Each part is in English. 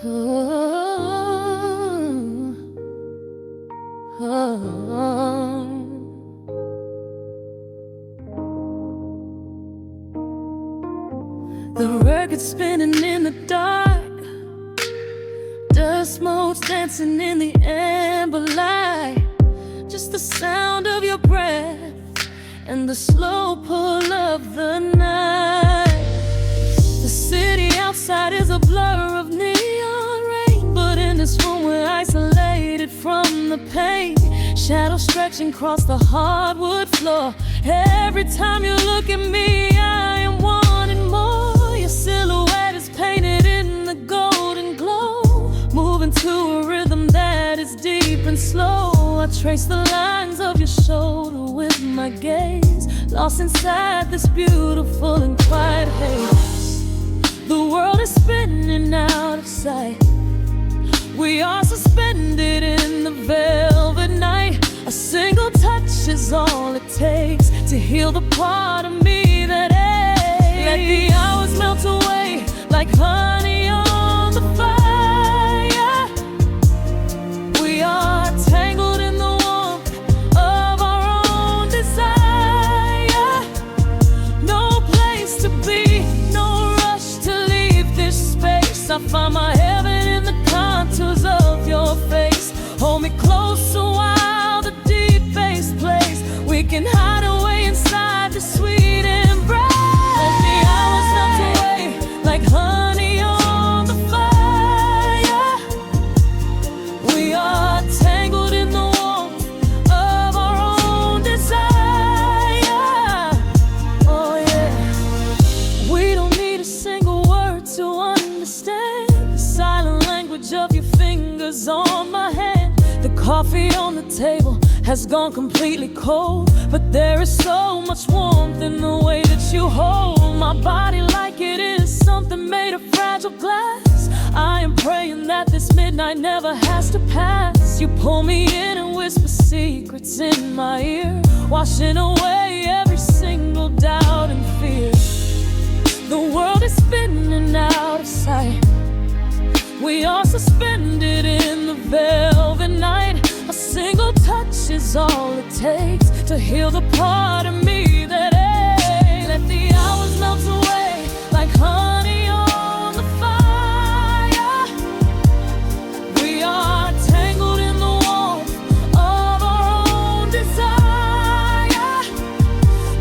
Oh, oh. The record spinning in the dark, dust motes dancing in the amber light. Just the sound of your breath and the slow pull of the night. The city outside is a blur of neon rain, but in this room we're isolated from the pain. Shadows stretching across the hardwood floor. Every time you look at me, I am wanting more. Your silhouette is painted in the golden glow, moving to a rhythm that is deep and slow. I trace the lines of your shoulder with my gaze, lost inside this beautiful and quiet haze. The world is spinning out of sight. We are suspended in the velvet night. A single touch is all it takes to heal the part of me that aches. Let the hours melt away like honey on the fire. We are tangled in the warmth of our own desire. No place to be, no rush to leave this space. I find my heaven in the contours of your face. Hold me closer while the deep bass plays. We can hide away inside the sweet embrace. Let the hours melt away like honey on the fire. We are tangled in the warmth of our own desire. Oh yeah. We don't need a single word to understand the silent language of your fingers on my hand. The coffee on the table has gone completely cold, but there is so much warmth in the way that you hold my body like it is something made of fragile glass. I am praying that this midnight never has to pass. You pull me in and whisper secrets in my ear, washing away every single doubt and fear. The world is spinning out of sight. We are suspended in the velvet night. A single touch is all it takes to heal the part of me that aches. Let the hours melt away like honey on the fire. We are tangled in the warmth of our own desire.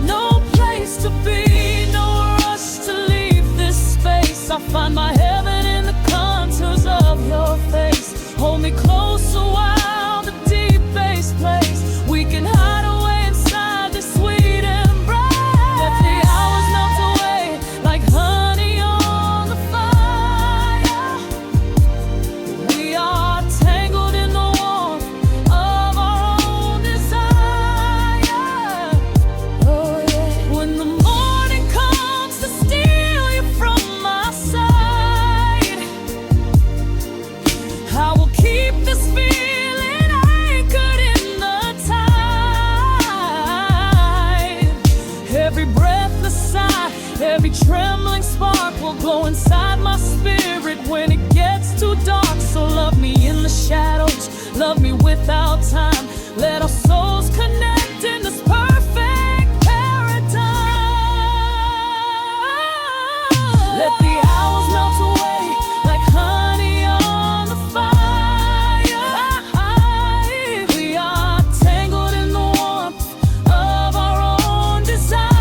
No place to be, no rush to leave this space. I find my heaven in the contours of your face. Hold me closer while the deep bass plays. We can hide away inside this sweet embrace. Let the hours melt away like honey on the fire. We are tangled in the warmth of our own desire. Oh yeah. When the morning comes to steal you from my side, I will keep this feeling anchored in the tide. Every breathless sigh, every trembling spark will glow inside my spirit when it gets too dark. So love me in the shadows, love me without time. Let our souls connect in this perfect paradise. Let the hours melt away like honey on the fire. We are tangled in the warmth of our own desire.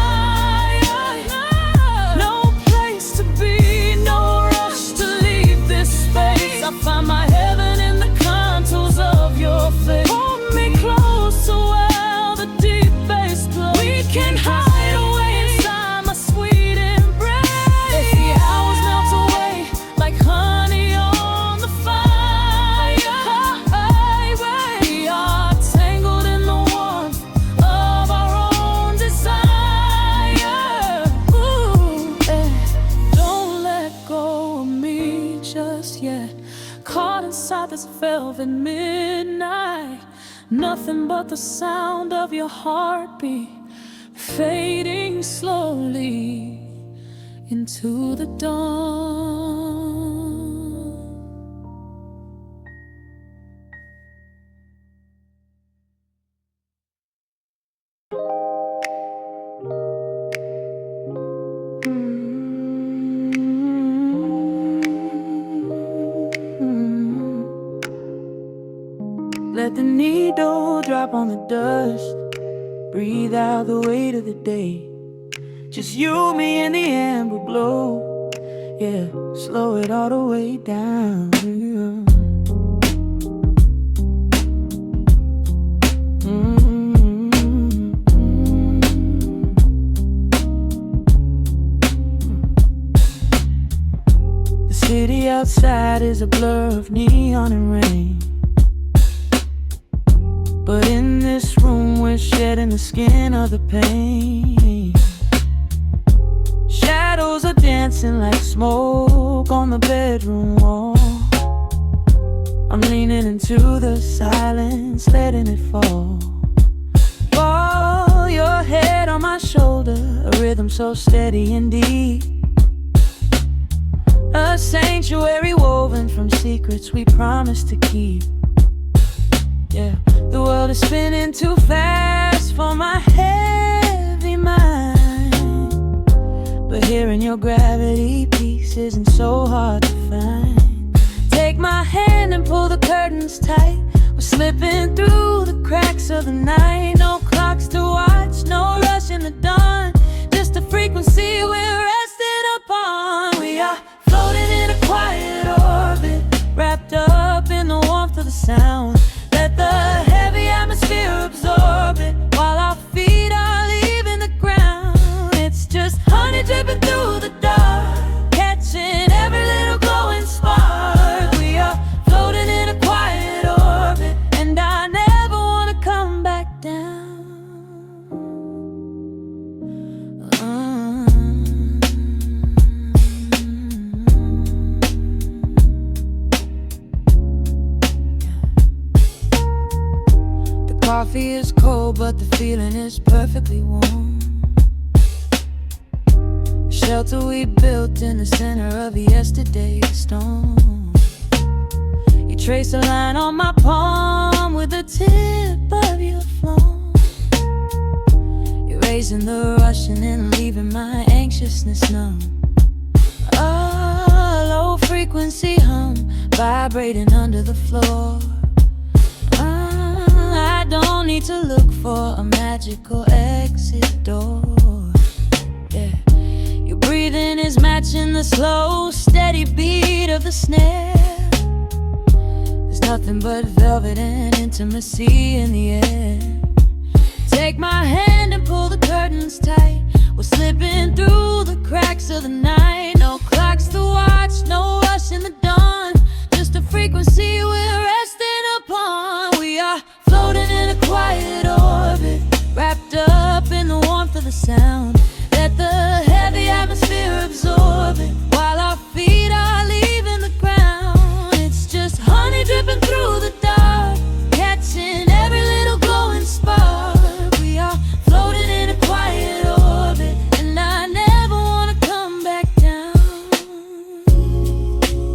No place to be, no rush to leave this space. I find my heaven in the contours of your face. Hold me closer while the deep bass plays. We can hide away inside my sweet embrace. Let the hours melt away like honey on the fire. We are tangled in the warmth of our own desire. Ooh, eh. Don't let go of me just yet. Caught inside this velvet midnight. Nothing but the sound of your heartbeat fading slowly into the dawn. don't drop on the dust. Breathe out the weight of the day. Just you, me, and the amber glow. Yeah, slow it all the way down. The city outside is a blur of neon and rain, but in this room we're shedding the skin of the pain. Shadows are dancing like smoke on the bedroom wall. I'm leaning into the silence, letting it fall. Fall, your head on my shoulder, a rhythm so steady and deep. A sanctuary woven from secrets we promised to keep. Yeah, the world is spinning too fast for my heavy mind, but hearing your gravity piece isn't so hard to find. Take my hand and pull the curtains tight. We're slipping through the cracks of the night. No clocks to watch, no rush in the dawn. Just a frequency we're resting upon. We are floating in a quiet orbit, wrapped up in the warmth of the sound. Let the heavy atmosphere absorb it, while our feet are leaving the ground. It's just honey dripping through the dark, catching every little glowing spark. We are floating in a quiet orbit, and I never want to come back down. Coffee is cold, but the feeling is perfectly warm. Shelter we built in the center of yesterday's storm. You trace a line on my palm with the tip of your phone, erasing the rushing and leaving my anxiousness numb. A low frequency hum vibrating under the floor. I don't need to look for a magical exit door. Yeah, your breathing is matching the slow, steady beat of the snare. There's nothing but velvet and intimacy in the air. Take my hand and pull the curtains tight. We're slipping through the cracks of the night. No clocks to watch, no rush in the dawn. Just a frequency we're resting upon. We are floating in a quiet orbit, wrapped up in the warmth of the sound. Let the heavy atmosphere absorb it, while our feet are leaving the ground. It's just honey dripping through the dark, catching every little glowing spark. We are floating in a quiet orbit, and I never want to come back down.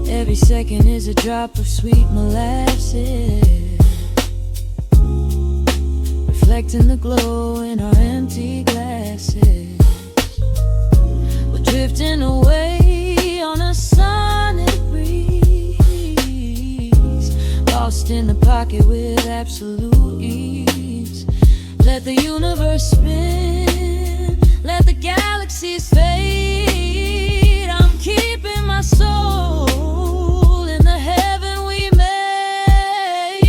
Every second is a drop of sweet molasses, reflecting the glow in our empty glasses. We're drifting away on a sonic breeze, lost in the pocket with absolute ease. Let the universe spin, let the galaxies fade. I'm keeping my soul in the heaven we made.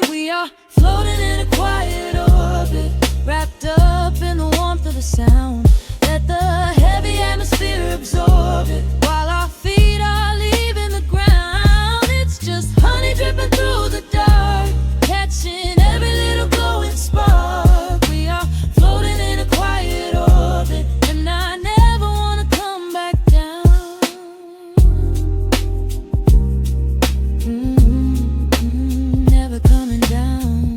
We are floating in a quiet orbit, wrapped up in the warmth of the sound. Let the heavy atmosphere absorb it, while our feet are leaving the ground. It's just honey dripping through the dark, catching every little glowing spark. We are floating in a quiet orbit, and I never want to come back down. Never coming down.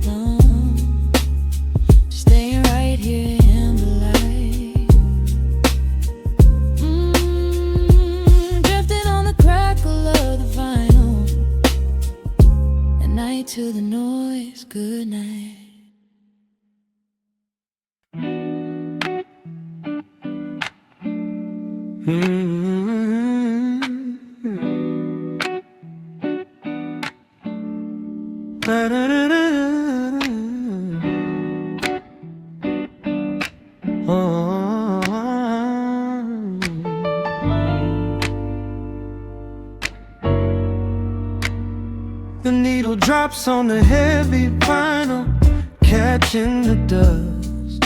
No, staying right here in the light. Drifting on the crackle of the vinyl. At night to the noise, good night. Oh. The needle drops on the heavy vinyl, catching the dust.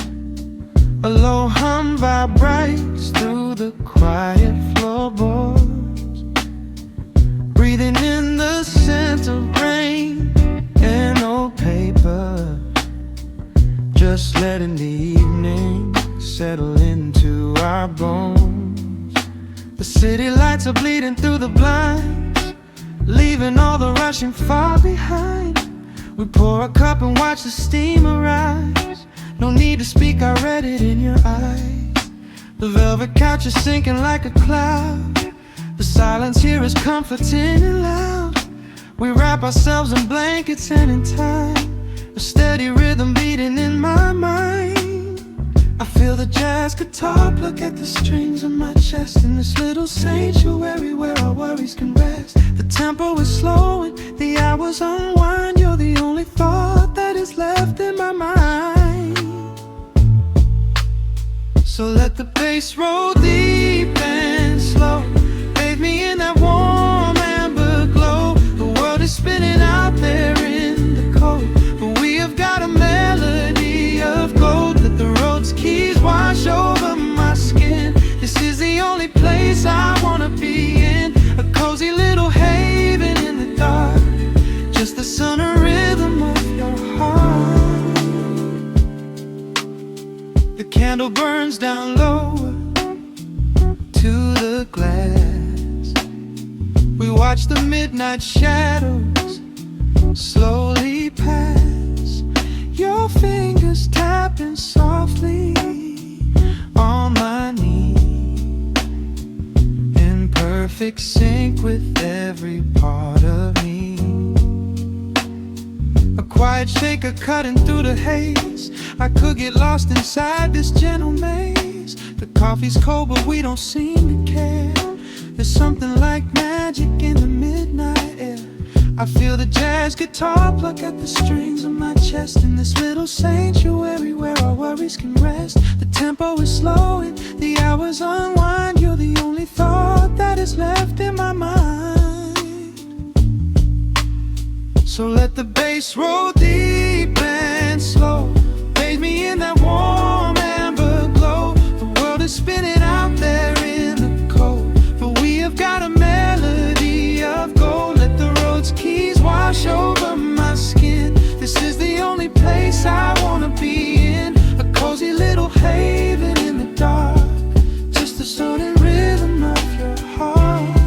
A low hum vibrates through the quiet floorboards, breathing in the scent of rain and old paper, just letting the evening settle into our bones. The city lights are bleeding through the blinds, leaving all the rushing far behind. We pour a cup and watch the steam arise. No need to speak, I read it in your eyes. The velvet couch is sinking like a cloud. The silence here is comforting and loud. We wrap ourselves in blankets and in time, a steady rhythm beating in my mind. I feel the jazz guitar pluck at the strings of my chest, in this little sanctuary where our worries can rest. The tempo is slowing, the hours unwind. You're the only thought that is left in my mind. So let the bass roll deep and slow, bathe me in that warm amber glow. The world is spinning out there in the cold, but we have got a melody of gold. Let the road's keys wash over my skin. This is the only place I wanna be in, a cozy little haven in the dark, just the sound and rhythm of your heart. The candle burns down lower to the glass. We watch the midnight shadows slowly pass. Your fingers tapping softly on my knee, in perfect sync with every part of me. A quiet shaker cutting through the haze. I could get lost inside this gentle maze. The coffee's cold but we don't seem to care. There's something like magic in the midnight air. I feel the jazz guitar pluck at the strings of my chest, in this little sanctuary where our worries can rest. The tempo is slowing, the hours unwind. You're the only thought that is left in my mind. So let the bass roll deep and slow, bathe me in that warm amber glow. The world is spinning out there in the cold, but we have got a melody of gold. Let the road's keys wash over my skin. This is the only place I wanna be in, a cozy little haven in the dark, just the sound and rhythm of your heart.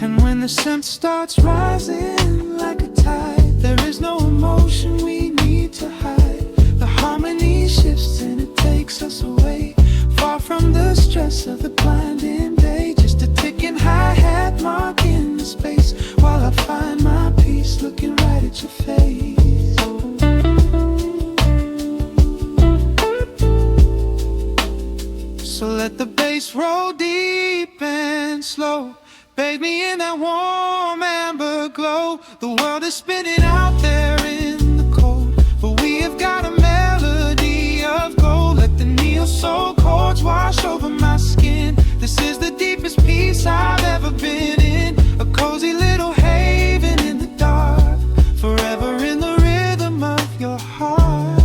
And when the scent starts rising like a tide, there is no emotion we need to hide. The harmony shifts and it takes us away, far from the stress of the blinding day. Just a ticking hi-hat marking the space, while I find my peace looking right at your face. So let the bass roll deep and slow, bathe me in that warm amber glow. The world is spinning out there in the cold, but we have got a melody of gold. Let the neo-soul chords wash over my skin. This is the deepest peace I've ever been in, a cozy little haven in the dark, forever in the rhythm of your heart.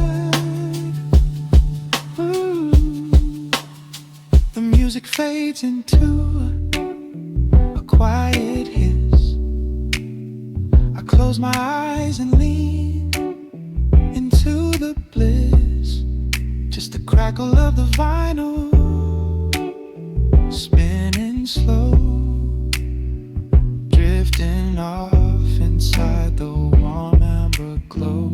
Ooh. The music fades into a quiet hiss. I close my eyes and lean into the bliss, just the crackle of the vinyl spinning slow, drifting off inside the warm amber glow.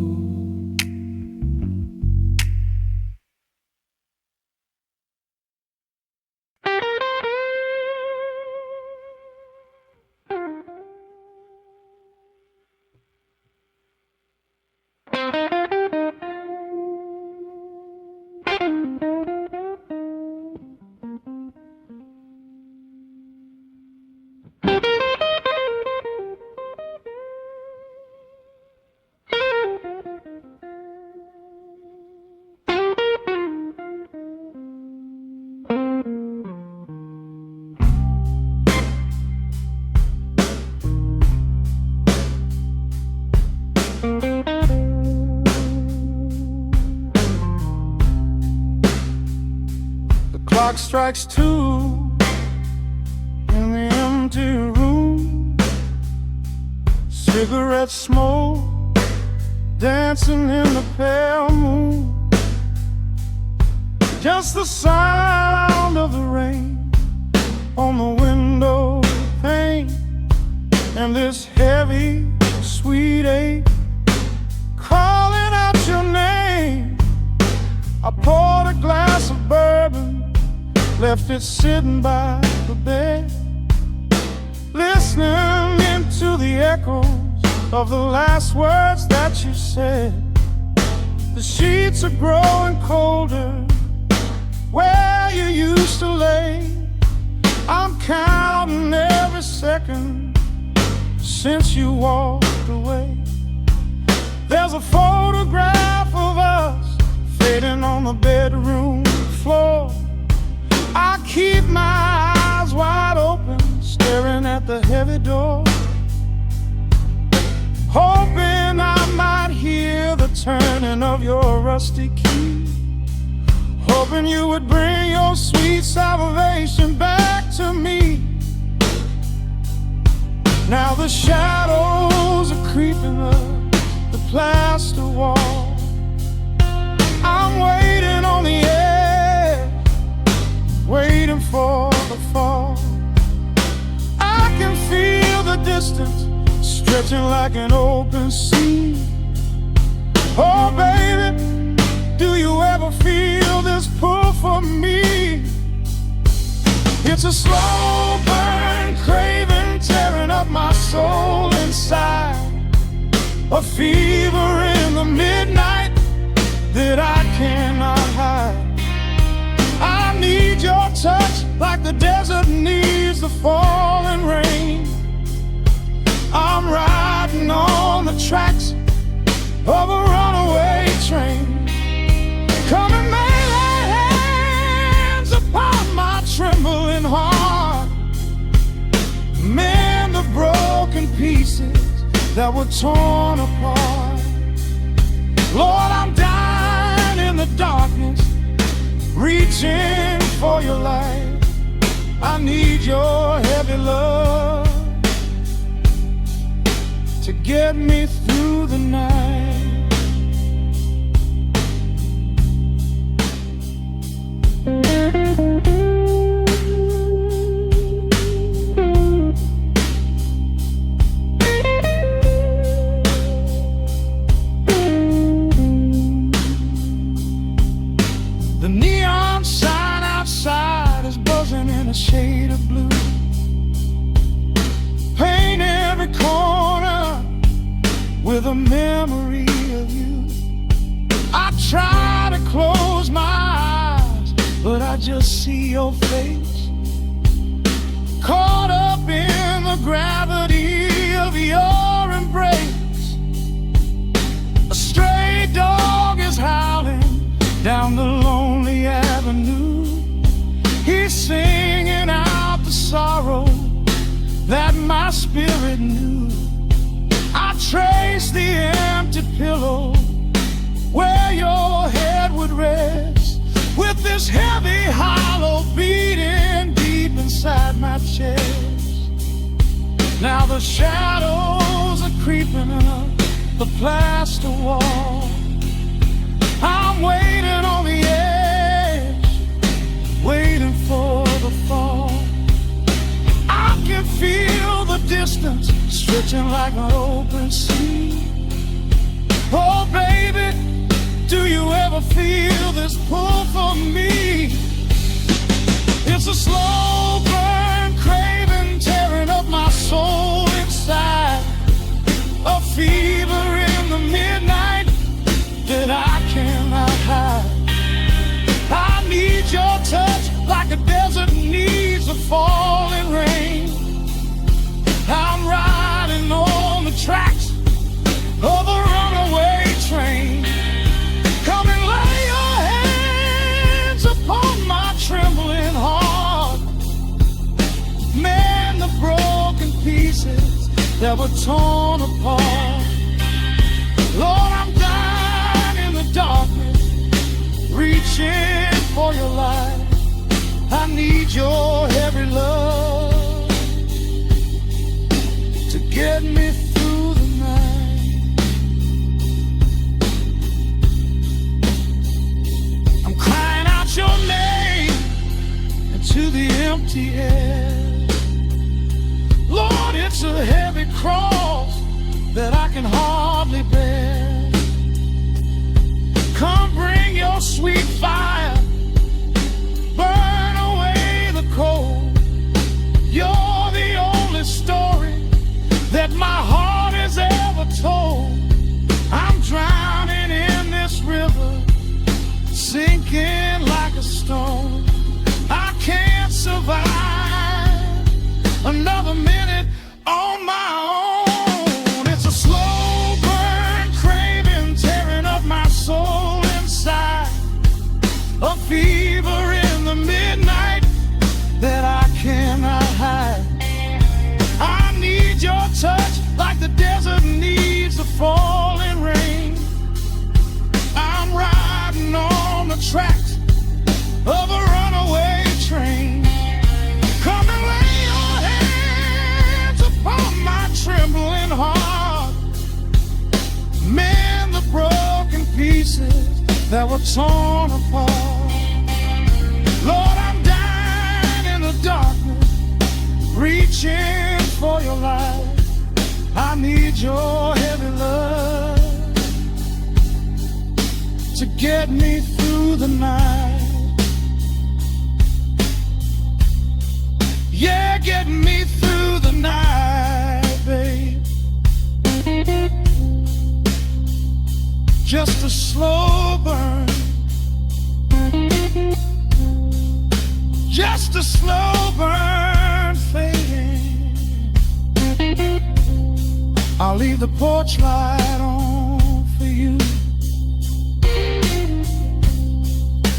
Clock strikes 2 in the empty room. Cigarette smoke dancing in the pale moon. Just the sound of the rain on the window pane, and this heavy, sweet ache calling out your name. I poured a glass of bourbon, left it sitting by the bed, listening into the echoes of the last words that you said. The sheets are growing colder where you used to lay. I'm counting every second since you walked away. There's a photograph of us fading on the bedroom floor. I keep my eyes wide open, staring at the heavy door, hoping I might hear the turning of your rusty key, hoping you would bring your sweet salvation back to me. Now the shadows are creeping up the plaster wall. I'm waiting on the edge, waiting for the fall. I can feel the distance stretching like an open sea. Oh baby, do you ever feel this pull for me? It's a slow burn craving tearing up my soul inside, a fever in the midnight that I cannot hide. I need your touch like the desert needs the falling rain. I'm riding on the tracks of a runaway train. Come and lay hands upon my trembling heart, mend the broken pieces that were torn apart. Lord, I'm dying in the darkness, reaching for your light. I need your heavy love to get me through the night. The neon sign outside is buzzing in a shade of blue. Paint every corner with a memory of you. I try to close my eyes, but I just see your face, caught up in the gravity of your embrace. A stray dog is howling down the lonely avenue. He's singing out the sorrow that my spirit knew. I trace the empty pillow where your head would rest, with this heavy hollow beating deep inside my chest. Now the shadows are creeping up the plaster wall. I'm waiting on the edge, waiting for the fall. I can feel the distance stretching like an open sea. Oh baby, do you ever feel this pull for me? It's a slow burn craving tearing up my soul inside, a fever in the midnight that I cannot hide. I need your touch like a desert needs a falling rain. I'm riding on the tracks of a runaway train. Come and lay your hands upon my trembling heart, mend the broken pieces that were torn apart. Lord, I'm dying in the darkness, reaching for your light. empty head. Lord, it's a heavy cross that I can hardly bear. Come bring your sweet fire, burn away the cold. You're the only story that my heart has ever told. I'm drowning in this river, sinking like a stone. I can't survive another minute on my own. It's a slow burn, craving, tearing up my soul inside. A fever in the midnight that I cannot hide. I need your touch like the desert needs the falling rain. I'm riding on the tracks of a runaway train. Come and lay your hands upon my trembling heart. Mend the broken pieces that were torn apart. Lord, I'm dying in the darkness, reaching for your light. I need your heavy love to get me through the night. Yeah, get me through the night, babe. Just a slow burn, just a slow burn fading. I'll leave the porch light on for you.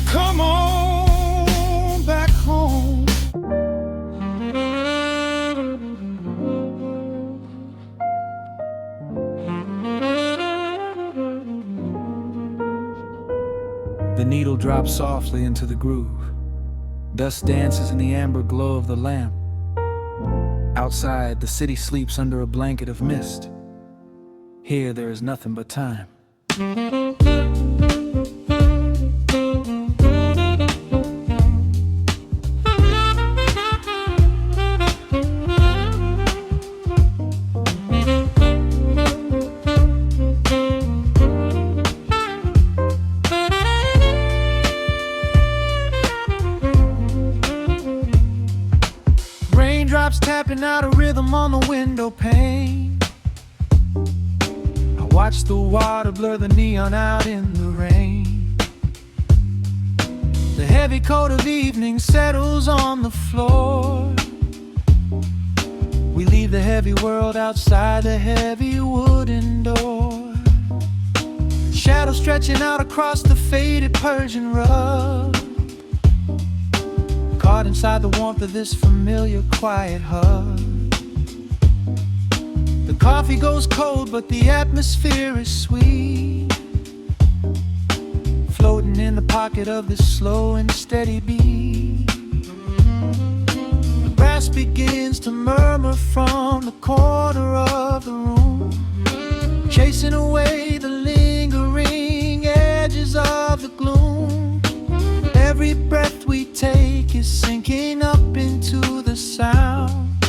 Come on back home. The needle drops softly into the groove. Dust dances in the amber glow of the lamp. Outside, the city sleeps under a blanket of mist. Here, there is nothing but time. Raindrops tapping out a rhythm on the window pane. I watch the water blur the neon out in the rain. The heavy coat of evening settles on the floor. We leave the heavy world outside the heavy wooden door. Shadows stretching out across the faded Persian rug. Caught inside the warmth of this familiar quiet hug. The coffee goes cold, but the atmosphere is sweet. Floating in the pocket of this slow and steady beat. The brass begins to murmur from the corner of the room, chasing away the lingering edges of the gloom. Every breath we take is sinking up into the sound,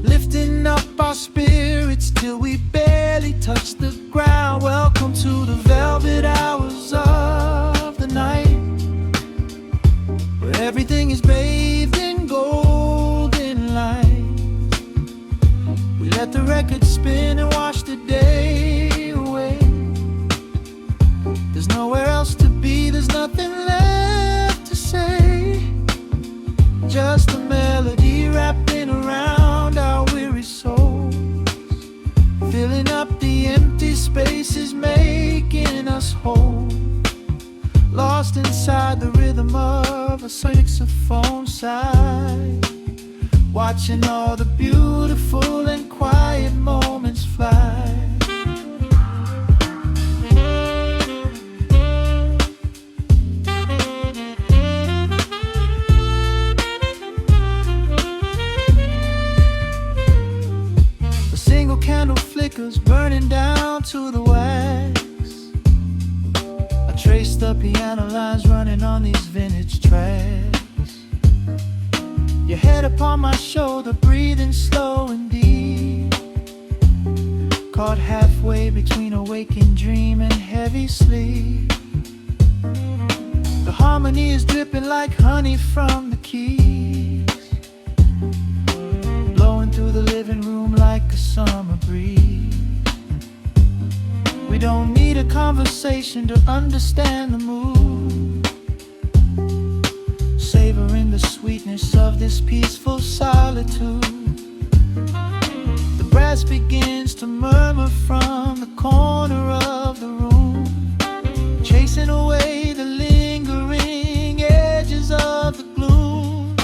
lifting up our spirits till we barely touch the ground. Welcome to the velvet hours of the night, where everything is bathed in golden light. We let the record spin and wash the day away. There's nowhere else to be, there's nothing left to say. Just a melody wrapping around our weary souls, filling up the empty spaces, making us whole. Lost inside the rhythm of a saxophone sigh, watching all the beautiful and quiet moments fly. Candle flickers burning down to the wax. I trace the piano lines running on these vintage tracks. Your upon my shoulder, breathing slow and deep, caught halfway between a waking dream and heavy sleep. The harmony is dripping like honey from the keys, blowing through the living room like a summer breeze. We don't need a conversation to understand the mood, savoring the sweetness of this peaceful solitude. The brass begins to murmur from the corner of the room, chasing away the lingering edges of the gloom.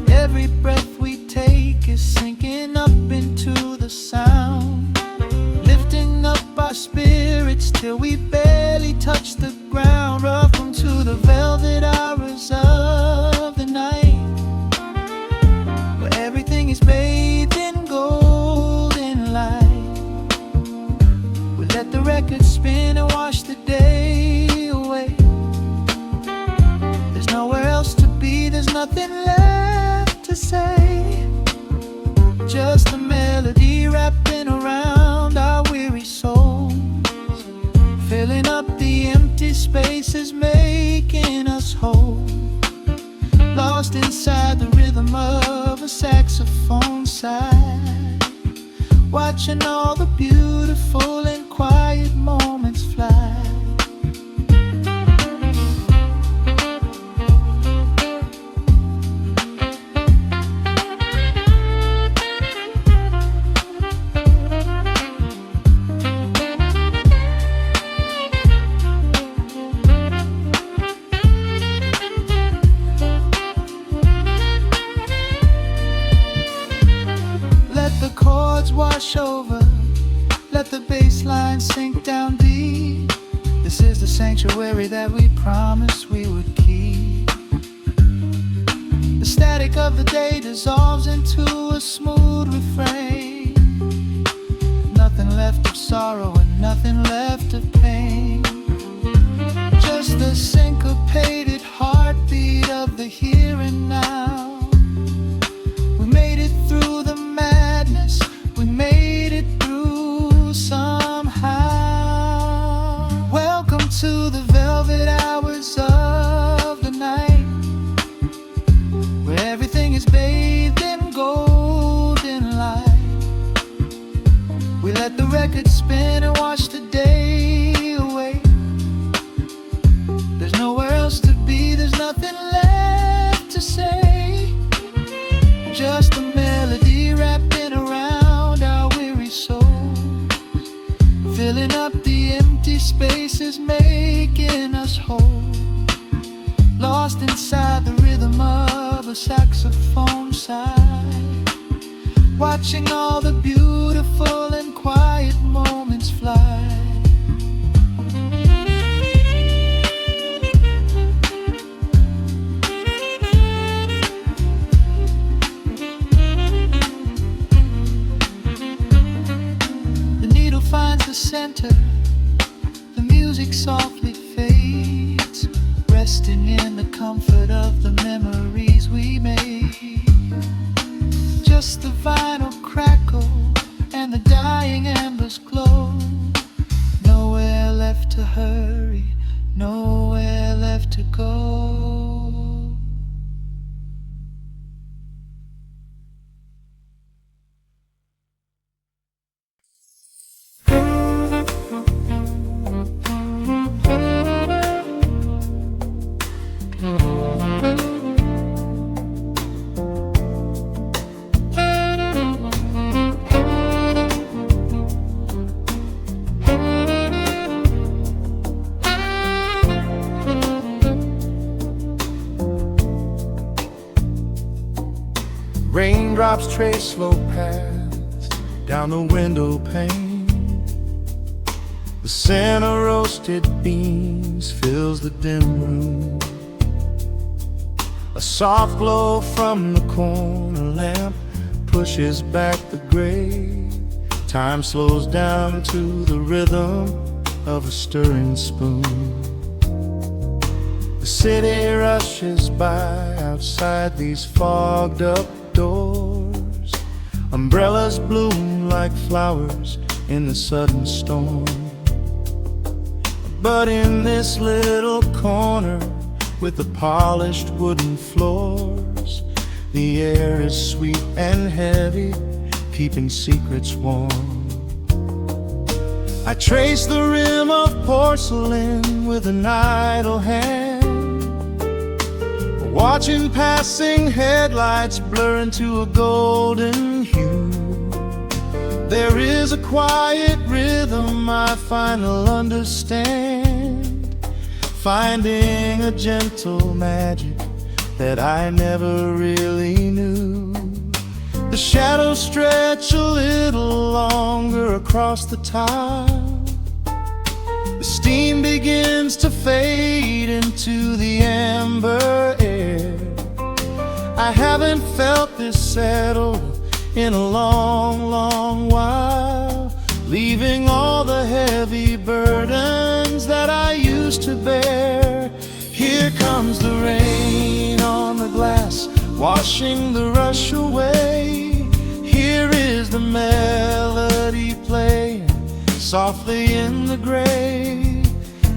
Every breath we take is sinking up into the sound, lifting up our spirits till we barely touch the ground. Welcome to the velvet hours of the night, where everything is bathed in golden light. We let the record spin and wash the day away. There's nowhere else to be, there's nothing left to say. Just a melody wrapping around our weary souls, filling up the empty spaces, making us whole. Lost inside the rhythm of a saxophone sigh, watching all the beautiful and quiet moments fly. Wash over, let the bass line sink down deep. This is the sanctuary that we promised we would keep. The static of the day dissolves into a smooth refrain. Nothing left of sorrow and nothing left of pain, just the syncopated heartbeat of the here and now. We made it through the madness, we made it through somehow. Welcome to the velvet hours of the night, where everything is bathed in golden light. We let the record spin and wash the day away. There's nowhere else to be, there's nothing left to say. Just a melody wrapping around our weary souls, filling up the empty spaces, making us whole. Lost inside the rhythm of a saxophone sigh, watching all the beautiful and quiet moments fly. Finds the center, the music softly fades, resting in the comfort of the memories we made. Just the vinyl crackle and the dying embers glow. Nowhere left to hurry, nowhere left to go. Raindrops trace slow paths down the window pane. The scent of roasted beans fills the dim room. A soft glow from the corner lamp pushes back the gray. Time slows down to the rhythm of a stirring spoon. The city rushes by outside these fogged up doors. Umbrellas bloom like flowers in the sudden storm. But in this little corner with the polished wooden floors, the air is sweet and heavy, keeping secrets warm. I trace the rim of porcelain with an idle hand, watching passing headlights blur into a golden hue. There is a quiet rhythm I finally understand, finding a gentle magic that I never really knew. The shadows stretch a little longer across the tile. The steam begins to fade into the amber air. I haven't felt this settled in a long, long while, leaving all the heavy burdens that I used to bear. Here comes the rain on the glass, washing the rush away. Here is the melody playing softly in the gray.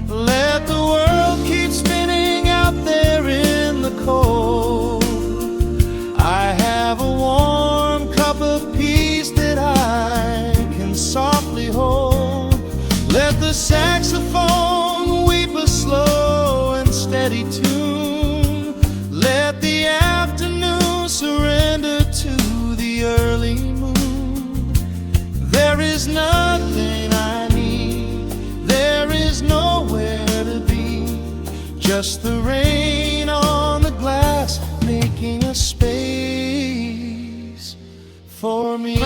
Let the world keep spinning out there in the cold. I have a warm cup of peace that I can softly hold. Let the saxophone weep a slow and steady tune. Let the afternoon surrender to the early moon. There is nothing I need, there is nowhere to be, just the rain on the glass making a space for me.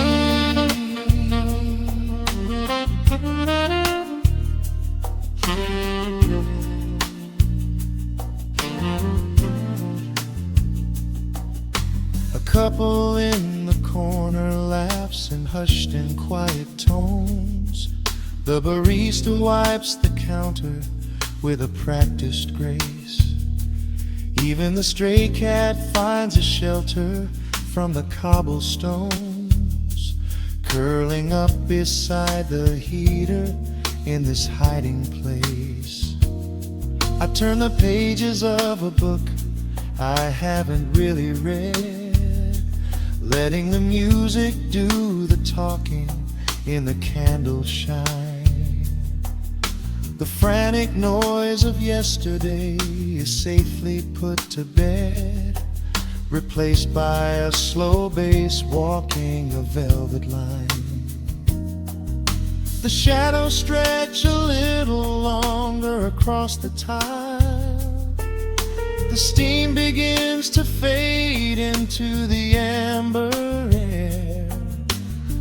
A couple in the corner laughs in hushed and quiet tones. The barista wipes the counter with a practiced grace. Even the stray cat finds a shelter from the cobblestones, curling up beside the heater in this hiding place. I turn the pages of a book I haven't really read, letting the music do the talking in the candle shine. The frantic noise of yesterday is safely put to bed, replaced by a slow bass walking a velvet line. The shadows stretch a little longer across the tile. The steam begins to fade into the amber air.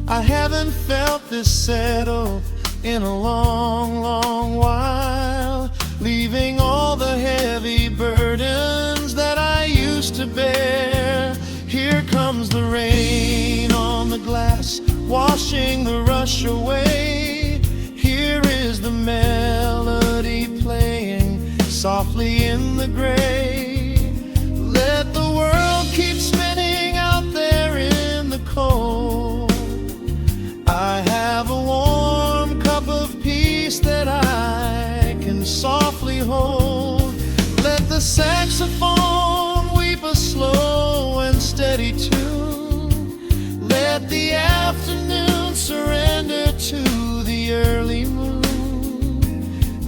I haven't felt this settle in a long, long while, leaving all the heavy burdens that I used to bear. Here comes the rain on the glass, washing the rush away. Here is the melody playing softly in the gray. Let the world keep spinning out there in the cold. I have a warm cup of peace that I can softly hold. Let the saxophone weep a slow and steady tune. Let the afternoon surrender to the early moon.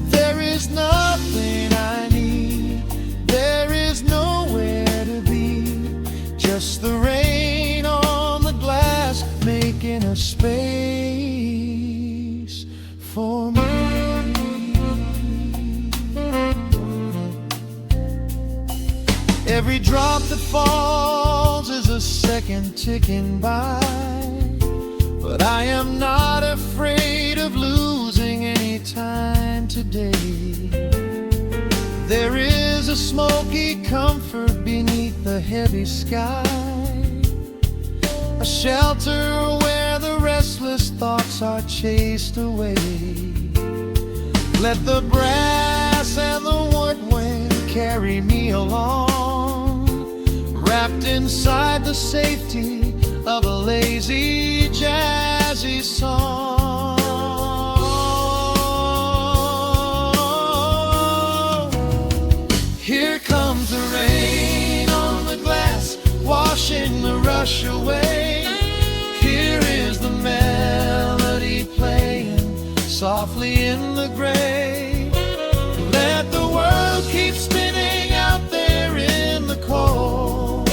There is nothing I need, there is nowhere to be, just the rain on the glass making a space for me. Every drop that falls is a second ticking by, but I am not afraid of losing any time today. There is a smoky comfort beneath the heavy sky, a shelter where the restless thoughts are chased away. Let the brass and the woodwind carry me along, wrapped inside the safety of a lazy, jazzy song. Here comes the rain on the glass, washing the rush away. Here is the melody playing softly in the gray. Let the world keep spinning out there in the cold.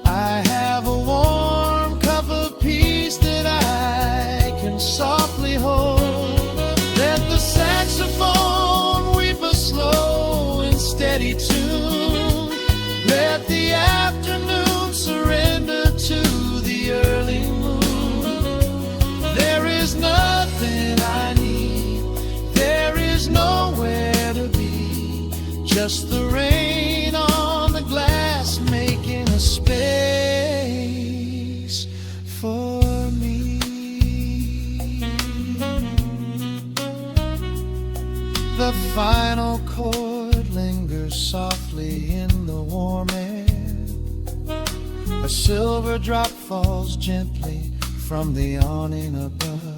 I have a warm cup of peace that I can softly hold. Let the saxophone weep a slow and steady tune. Let the afternoon surrender to the early moon. There is nothing I need, there is nowhere to be, just the rain on the glass making a space for me. The final chord lingers softly in the warm air. A silver drop falls gently from the awning above.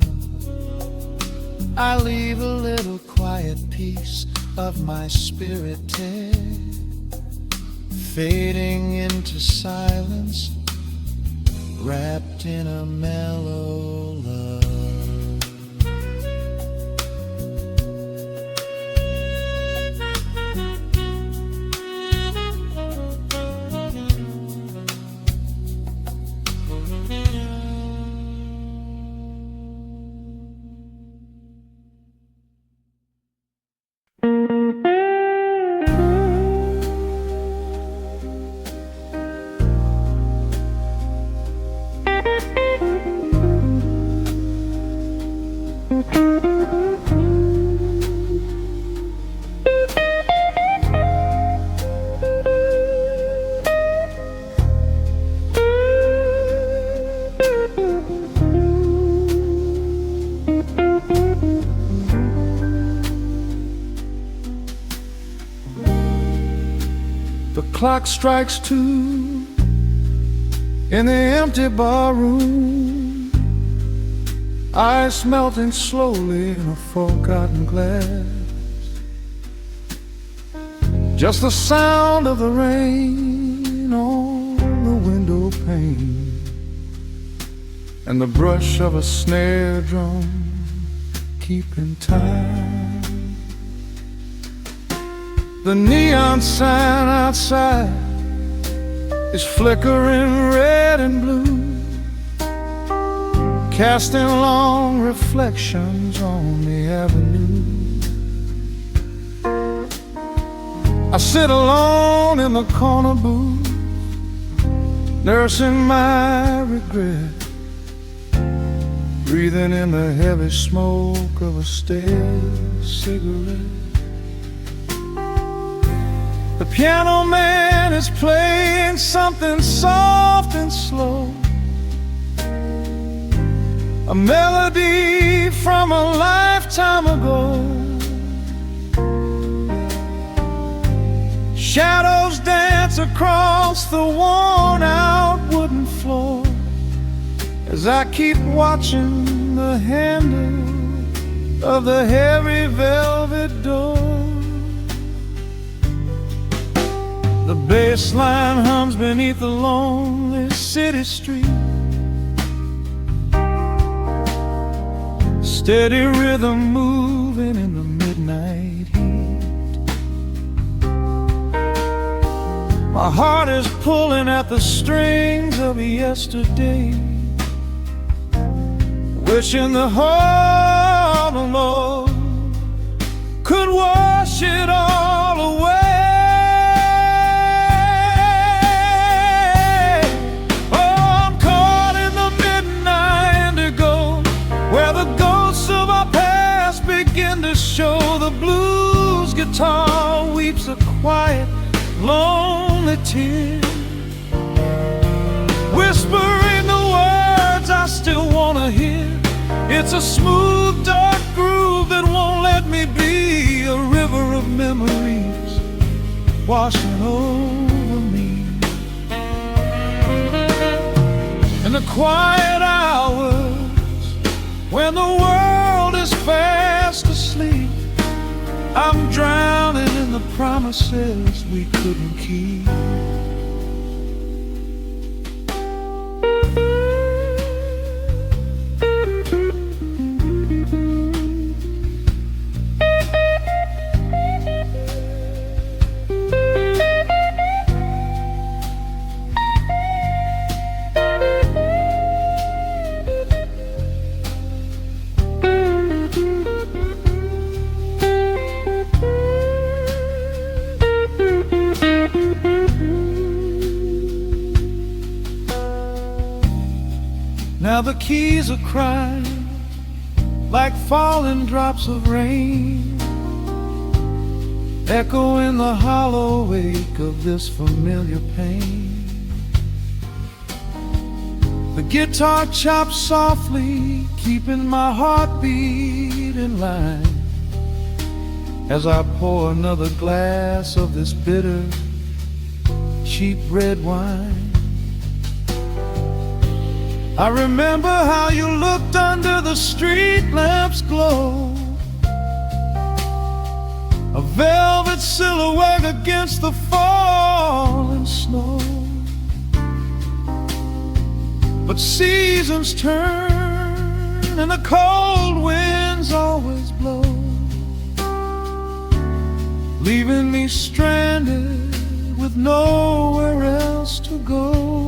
I leave a little quiet piece of my spirit tear, fading into silence, wrapped in a mellow love. The clock strikes 2 in the empty bar room, ice melting slowly in a forgotten glass. Just the sound of the rain on the window pane, and the brush of a snare drum keeping time. The neon sign outside is flickering red and blue, casting long reflections on the avenue. I sit alone in the corner booth, nursing my regret, breathing in the heavy smoke of a stale cigarette. The piano man is playing something soft and slow, a melody from a lifetime ago. Shadows dance across the worn-out wooden floor as I keep watching the handle of the heavy velvet door. The bass line hums beneath the lonely city street, steady rhythm moving in the midnight heat. My heart is pulling at the strings of yesterday, wishing the heart alone could wash it all away. Show the blues guitar weeps a quiet, lonely tear, whispering the words I still wanna hear. It's a smooth, dark groove that won't let me be, a river of memories washing over me. the quiet hours, when the world is fast asleep, I'm drowning in the promises we couldn't keep. Now the keys are crying like falling drops of rain, echo in the hollow wake of this familiar pain. The guitar chops softly, keeping my heartbeat in line, as I pour another glass of this bitter, cheap red wine. I remember how you looked under the street lamp's glow, a velvet silhouette against the falling snow. But seasons turn and the cold winds always blow, leaving me stranded with nowhere else to go.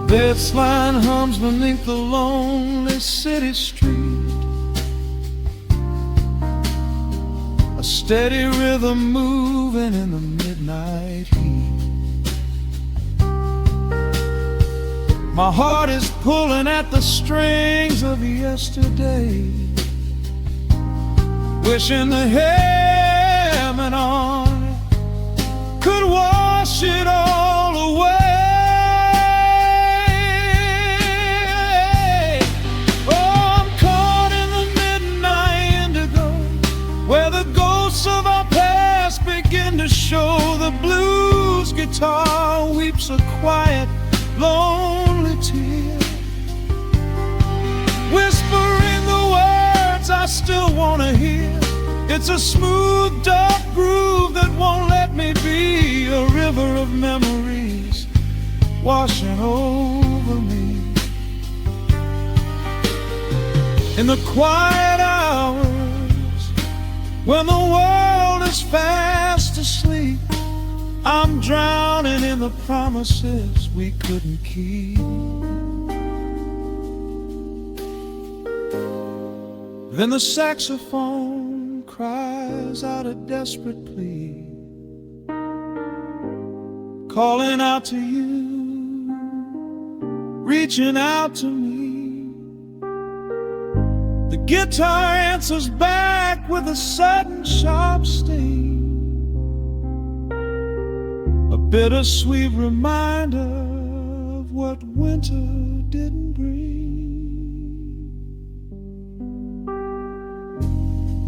This line hums beneath the lonely city street, a steady rhythm moving in the midnight heat. My heart is pulling at the strings of yesterday, wishing the heaven on could wash it all away. Of our past begin to show, the blues guitar weeps a quiet, lonely tear, whispering the words I still want to hear. It's a smooth, dark groove that won't let me be, a river of memories washing over me. In the quiet hours, when the world is fast asleep, I'm drowning in the promises we couldn't keep. Then the saxophone cries out a desperate plea, calling out to you, reaching out to me. The guitar answers back with a sudden sharp sting, a bittersweet reminder of what winter didn't bring.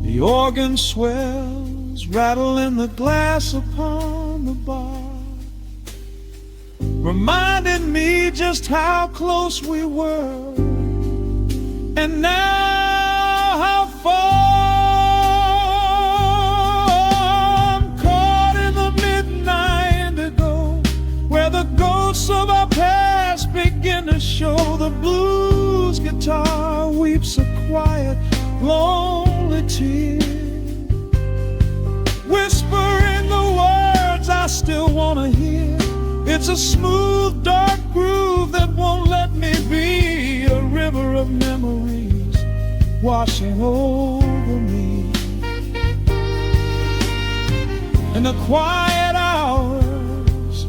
The organ swells, rattling the glass upon the bar, reminding me just how close we were, and now how far. I'm caught in the midnight indigo, where the ghosts of our past begin to show. The blues guitar weeps a quiet, lonely tear, whispering the words I still want to hear. It's a smooth, dark groove that won't let me be, a river of memories washing over me. In the quiet hours,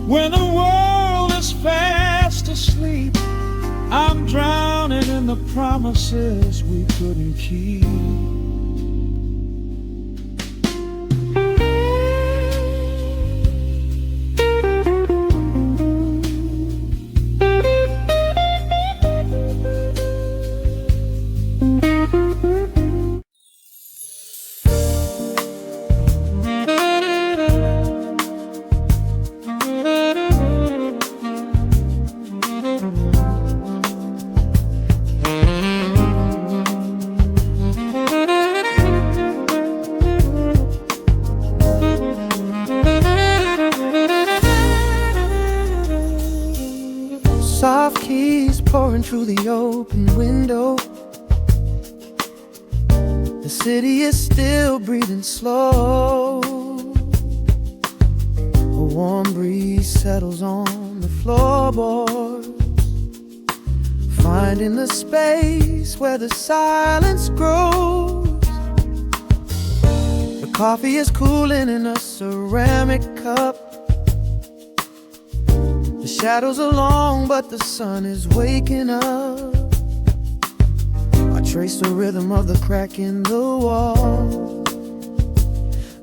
when the world is fast asleep, I'm drowning in the promises we couldn't keep. through the open window. The city is still breathing slow. A warm breeze settles on the floorboards, finding the space where the silence grows. The coffee is cooling in a ceramic cup. The shadows are long, but the sun is waking up. I trace the rhythm of the crack in the wall,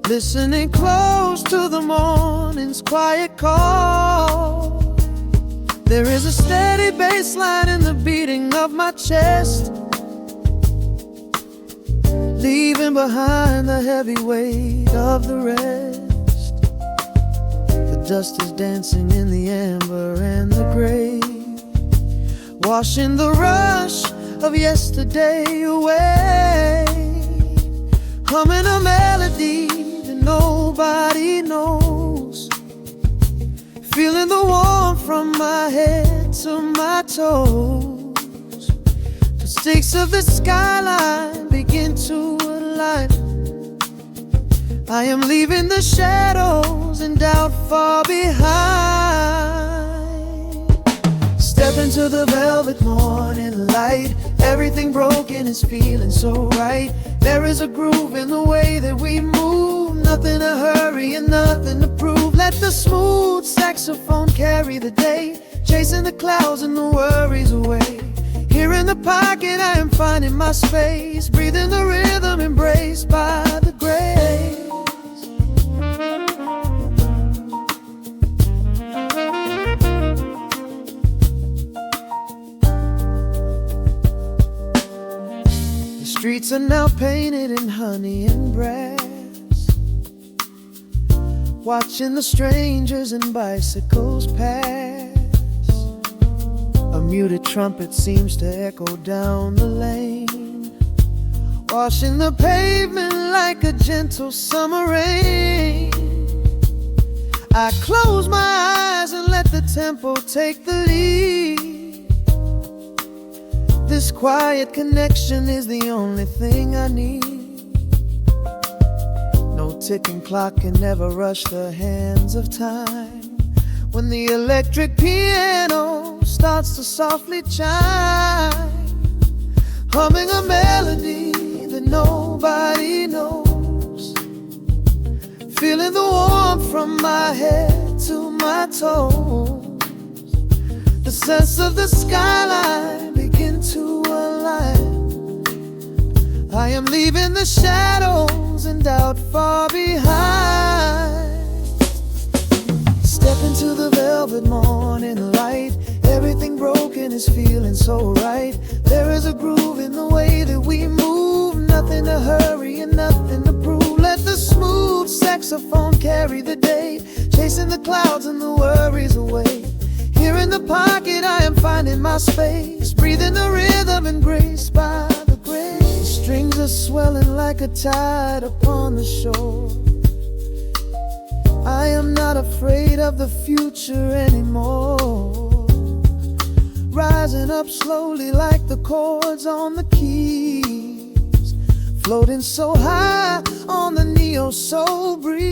listening close to the morning's quiet call. There is a steady bass line in the beating of my chest, leaving behind the heavy weight of the rest. The dust is dancing in the amber and the gray, washing the rush of yesterday away. Humming a melody that nobody knows, feeling the warmth from my head to my toes. The stakes of the skyline begin to align. I am leaving the shadows and doubt far behind. Step into the velvet morning light. Everything broken is feeling so right. There is a groove in the way that we move. Nothing to hurry and nothing to prove. Let the smooth saxophone carry the day, chasing the clouds and the worries away. Here in the pocket I am finding my space, breathing the rhythm embraced by the grace. The streets are now painted in honey and brass, watching the strangers and bicycles pass. A muted trumpet seems to echo down the lane, washing the pavement like a gentle summer rain. I close my eyes and let the tempo take the lead. This quiet connection is the only thing I need. No ticking clock can ever rush the hands of time. When the electric piano starts to softly chime, humming a melody that nobody knows, feeling the warmth from my head to my toes. The sense of the skyline begin to align. I am leaving the shadows and doubt far behind. Step into the velvet morning light. Everything broken is feeling so right. There is a groove in the way that we move. Nothing to hurry and nothing to prove. Let the smooth saxophone carry the day, chasing the clouds and the worries away. Here in the pocket I am finding my space, breathing the rhythm and grace by the grace. The strings are swelling like a tide upon the shore. I am not afraid of the future anymore, rising up slowly like the chords on the keys, floating so high on the neo-soul breeze.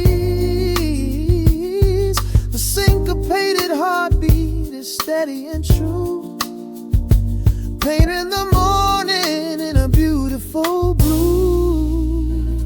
The syncopated heartbeat is steady and true, painting the morning in a beautiful blue.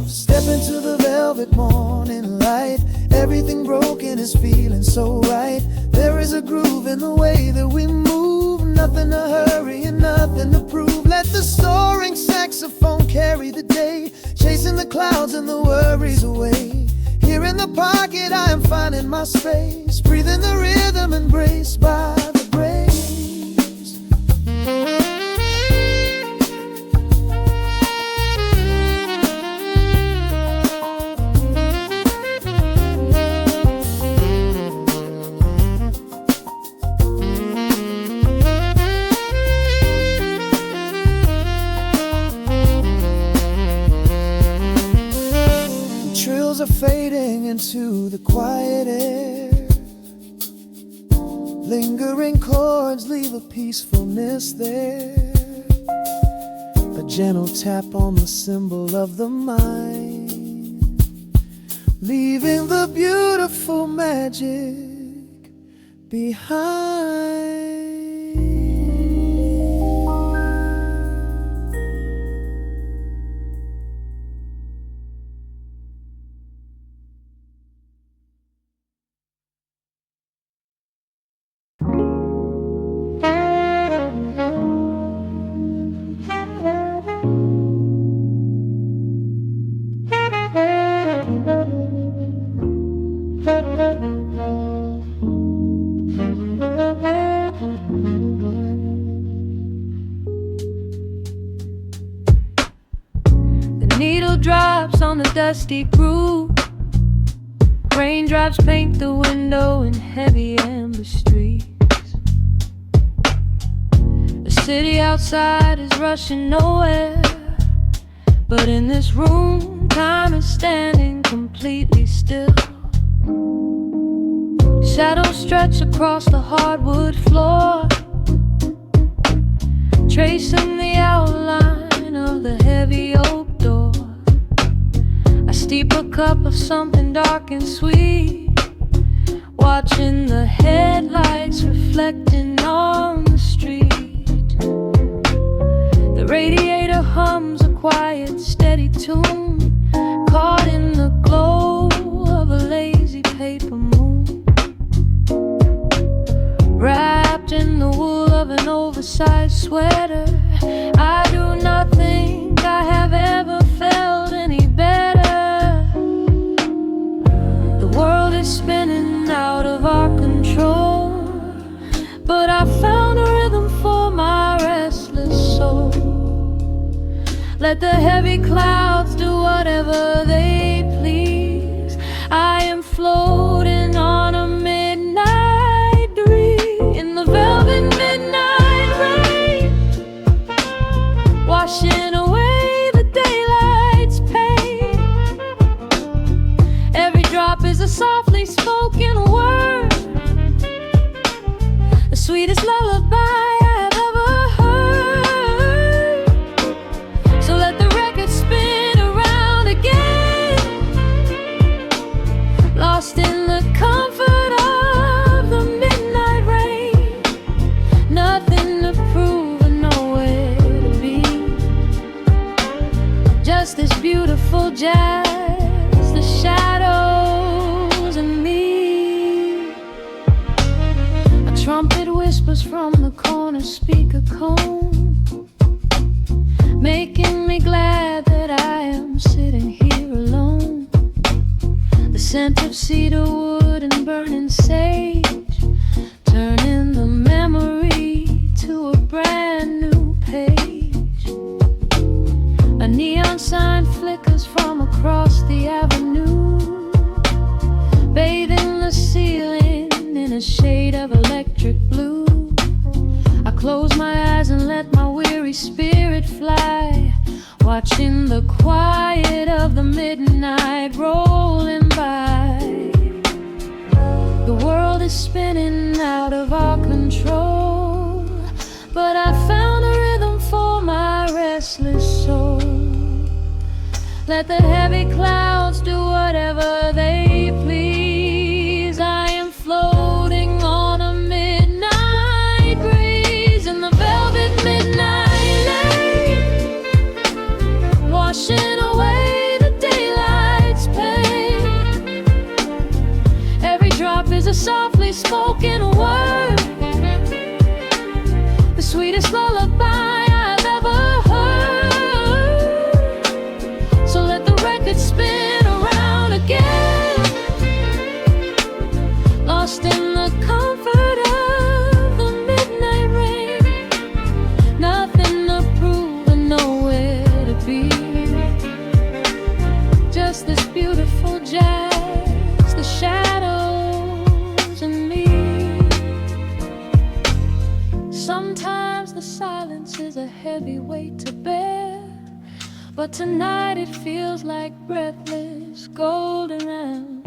Step into the velvet morning light. Everything broken is feeling so right. There is a groove in the way that we move. Nothing to hurry and nothing to prove. Let the soaring saxophone carry the day, chasing the clouds and the worries away. Here in the pocket I am finding my space, breathing the rhythm embraced by the grace. Are fading into the quiet air. Lingering chords leave a peacefulness there, a gentle tap on the cymbal of the mind, leaving the beautiful magic behind. Needle drops on the dusty groove. Raindrops paint the window in heavy amber streets. The city outside is rushing nowhere, but in this room, time is standing completely still. Shadows stretch across the hardwood floor, tracing the outline of the heavy oak door. I steep a cup of something dark and sweet, watching the headlights reflecting on the street. The radiator hums a quiet, steady tune, caught in the glow of a lazy paper moon. Wrapped in the wool of an oversized sweater, I do not think I have ever felt any better. The world is spinning out of our control, but I found a rhythm for my restless soul. Let the heavy clouds do whatever they please. I am floating on a midnight breeze in the velvet midnight rain, washing away the daylight's pain. Every drop is a softly spoken word, the sweetest lullaby I have ever heard. So let the record spin around again, lost in the comfort of the midnight rain. Nothing to prove and nowhere to be, just this beautiful jazz, the shadows and me. A trumpet whispers from the corner speaker cone, making me glad that I am sitting here alone. The scent of cedar wood and burning sage, turning the memory to a brand new page. A neon sign flickers from across the avenue, bathing the ceiling in a shade of electric blue. I close my eyes and let my weary spirit fly, watching the quiet of the midnight rolling by. The world is spinning out of our control, but I found a rhythm for my restless soul. Let the heavy clouds do whatever they please. I am floating on a midnight breeze in the velvet midnight lane, washing away the daylight's pain. Every drop is a softly spoken word, the sweetest lullaby I've ever heard. So let the record spin around again, lost in the comfort of the midnight rain. Nothing to prove and nowhere to be, just this beautiful jazz, the shadows and me. Sometimes the silence is a heavy weight to bear, but tonight it feels like breathless golden round.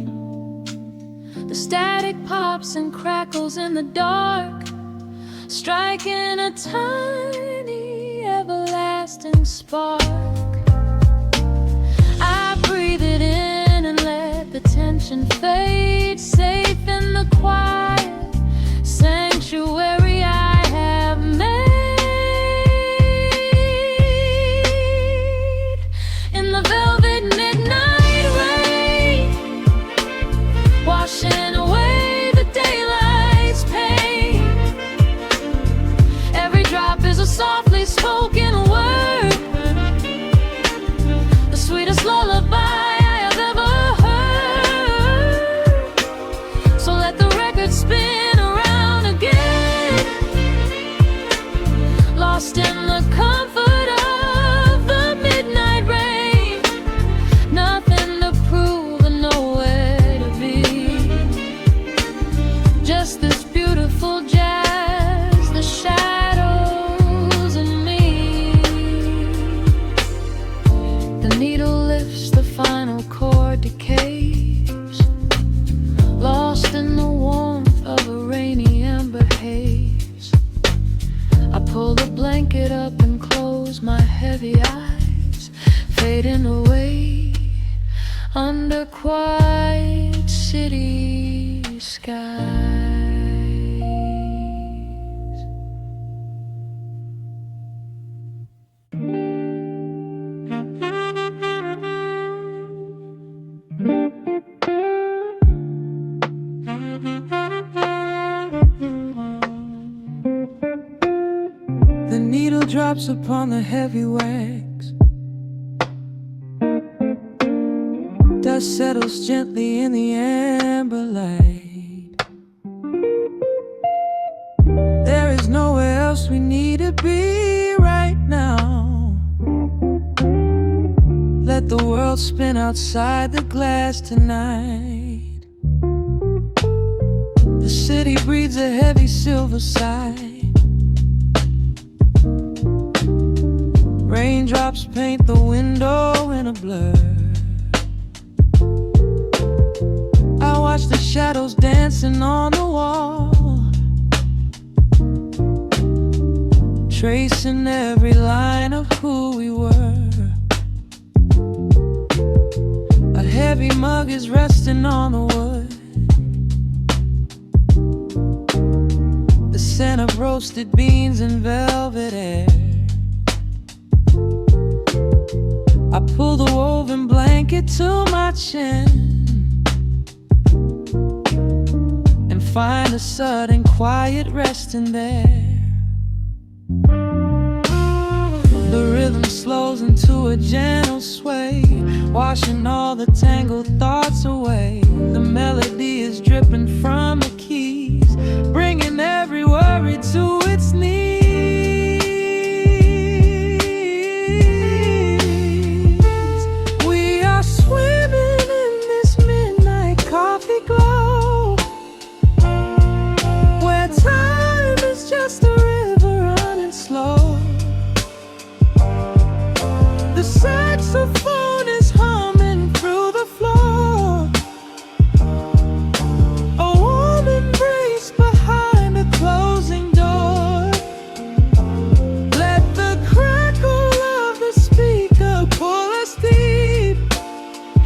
The Static pops and crackles in the dark, striking a tiny everlasting spark. I breathe it in and let the tension fade, safe in the quiet sanctuary I have made. In the velvet midnight rain, washing away the daylight's pain. Every drop is a softly spoken word, the sweetest lullaby I have ever heard. So let the record spin around again, lost in the comfort of the midnight rain. Nothing to prove and nowhere to be, just this beautiful jazz, the shadows and me. The needle lifts, the final chord decays, lost in the warmth of a rainy amber haze. I pull the blanket up and close my heavy eyes, fading away under quiet city skies. The needle drops upon the heavy wax. Dust settles gently in the amber light. There is nowhere else we need to be right now. Let the world spin outside the glass tonight. The city breathes a heavy silver sigh. Raindrops paint the window in a blur. I watch the shadows dancing on the wall, tracing every line of who we were. A heavy mug is resting on the wood, the scent of roasted beans and velvet air. I pull the woven blanket to my chin and find a sudden quiet resting there. The rhythm slows into a gentle sway, washing all the tangled thoughts away. The melody is dripping from the keys, bringing every worry to its knees. We are swimming in this midnight coffee glow, where time is just a river running slow. The saxophone is humming through the floor, a warm embrace behind a closing door. Let the crackle of the speaker pull us deep,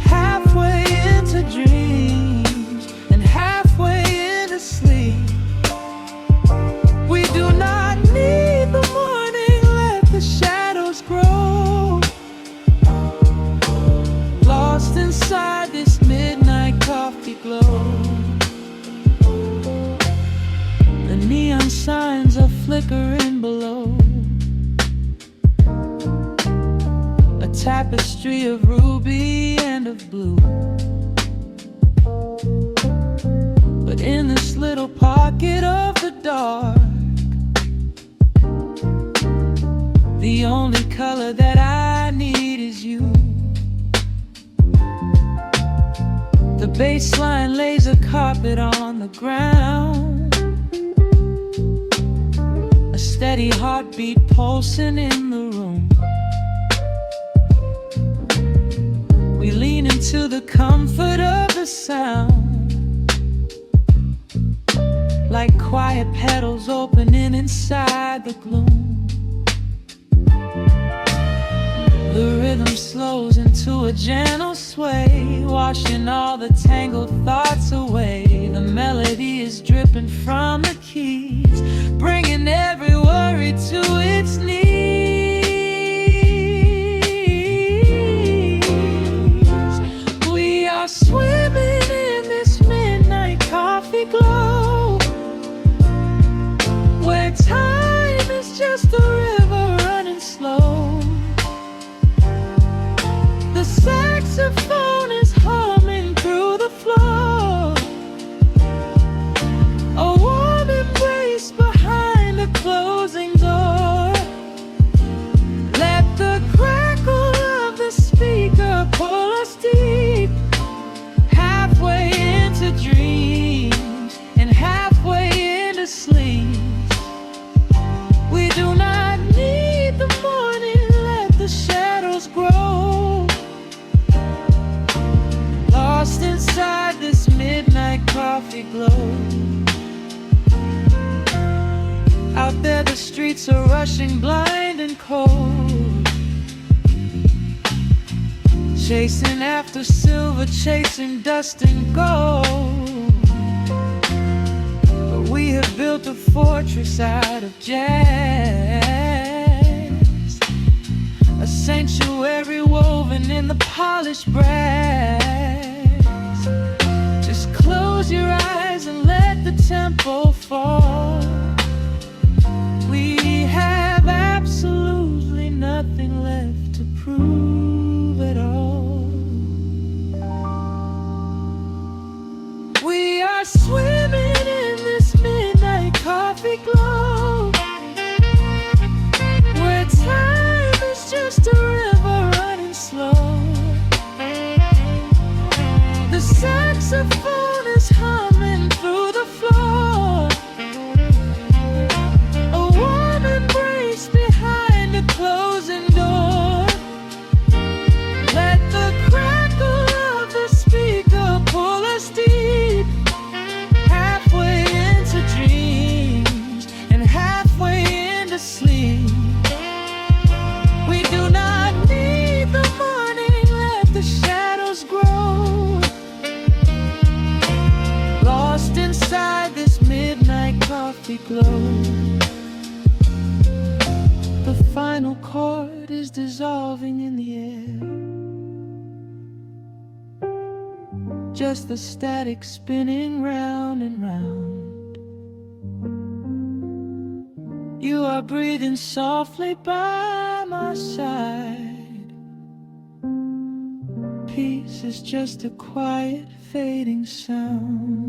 halfway into dreams and halfway into sleep. We do not need the morning, let the shadows grow, lost inside this midnight coffee glow. The neon signs are flickering below, a tapestry of ruby and of blue. But in this little pocket of the dark, the only color that I need is you. The bass line lays a carpet on the ground, a steady heartbeat pulsing in the room. We lean into the comfort of the sound, quiet petals opening inside the gloom. The rhythm slows into a gentle sway, washing all the tangled thoughts away. The melody is dripping from the keys, bringing every worry to its knees. We are swimming in this midnight coffee glow, where time is just a river running slow. The saxophone is humming through the floor, a warm embrace behind a closing door. Let the crackle of the speaker pull us deep, halfway into dreams and halfway into sleep. We do not need the morning, let the shadows grow. Lost inside this midnight coffee glow. Out there the streets are rushing blind and cold, chasing after silver, chasing dust and gold. But we have built a fortress out of jazz, a sanctuary woven in the polished brass. Just close your eyes and let the tempo fall. We have absolutely nothing left to prove at all. We are swimming in this midnight coffee glow, where time is just a river running slow. The saxophone is humming through the floor, a warm embrace behind a closing door. Let the crackle of the speaker pull us deep, halfway into dreams and halfway into sleep. We do not need the morning, let the shadows grow. Lost inside this midnight coffee glow. The final chord is dissolving in the air, just the static spinning round and round. You are breathing softly by my side. Peace is just a quiet fading sound.